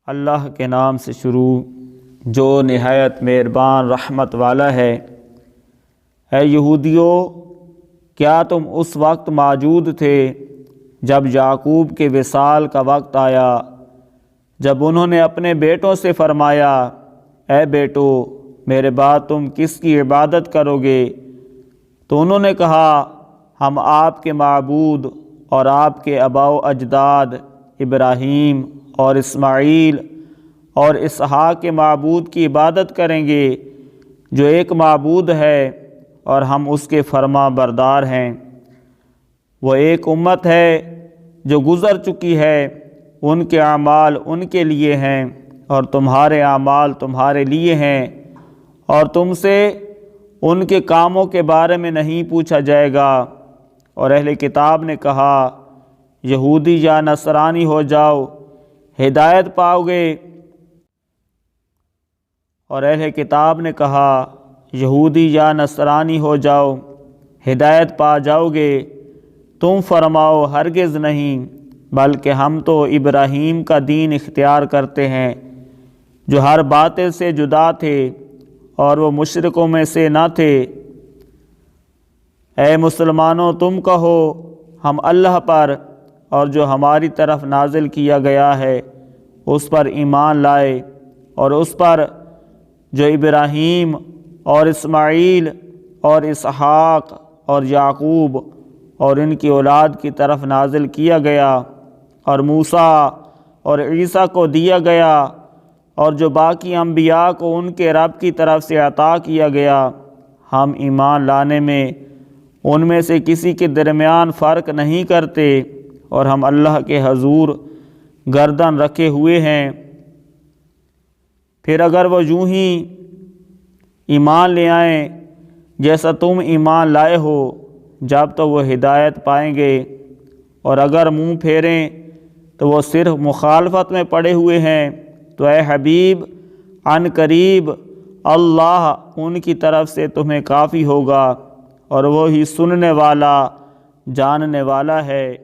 اللہ کے نام سے شروع جو نہایت مہربان رحمت والا ہے۔ اے یہودیو، کیا تم اس وقت موجود تھے جب یعقوب کے وصال کا وقت آیا، جب انہوں نے اپنے بیٹوں سے فرمایا، اے بیٹو، میرے بعد تم کس کی عبادت کرو گے؟ تو انہوں نے کہا، ہم آپ کے معبود اور آپ کے آباء و اجداد ابراہیم اور اسماعیل اور اسحاق کے معبود کی عبادت کریں گے، جو ایک معبود ہے اور ہم اس کے فرما بردار ہیں۔ وہ ایک امت ہے جو گزر چکی ہے، ان کے اعمال ان کے لیے ہیں اور تمہارے اعمال تمہارے لیے ہیں، اور تم سے ان کے کاموں کے بارے میں نہیں پوچھا جائے گا۔ اور اہل کتاب نے کہا، یہودی یا نصرانی ہو جاؤ، ہدایت پاؤ گے۔ اور اہل کتاب نے کہا، یہودی یا نصرانی ہو جاؤ، ہدایت پا جاؤ گے۔ تم فرماؤ، ہرگز نہیں، بلکہ ہم تو ابراہیم کا دین اختیار کرتے ہیں، جو ہر باطل سے جدا تھے اور وہ مشرکوں میں سے نہ تھے۔ اے مسلمانوں، تم کہو، ہم اللہ پر اور جو ہماری طرف نازل کیا گیا ہے اس پر ایمان لائے، اور اس پر جو ابراہیم اور اسماعیل اور اسحاق اور یعقوب اور ان کی اولاد کی طرف نازل کیا گیا، اور موسیٰ اور عیسیٰ کو دیا گیا، اور جو باقی انبیاء کو ان کے رب کی طرف سے عطا کیا گیا۔ ہم ایمان لانے میں ان میں سے کسی کے درمیان فرق نہیں کرتے، اور ہم اللہ کے حضور گردن رکھے ہوئے ہیں۔ پھر اگر وہ یوں ہی ایمان لے آئیں جیسا تم ایمان لائے ہو، جب تو وہ ہدایت پائیں گے، اور اگر منہ پھیریں تو وہ صرف مخالفت میں پڑے ہوئے ہیں۔ تو اے حبیب، عن قریب اللہ ان کی طرف سے تمہیں کافی ہوگا، اور وہی سننے والا جاننے والا ہے۔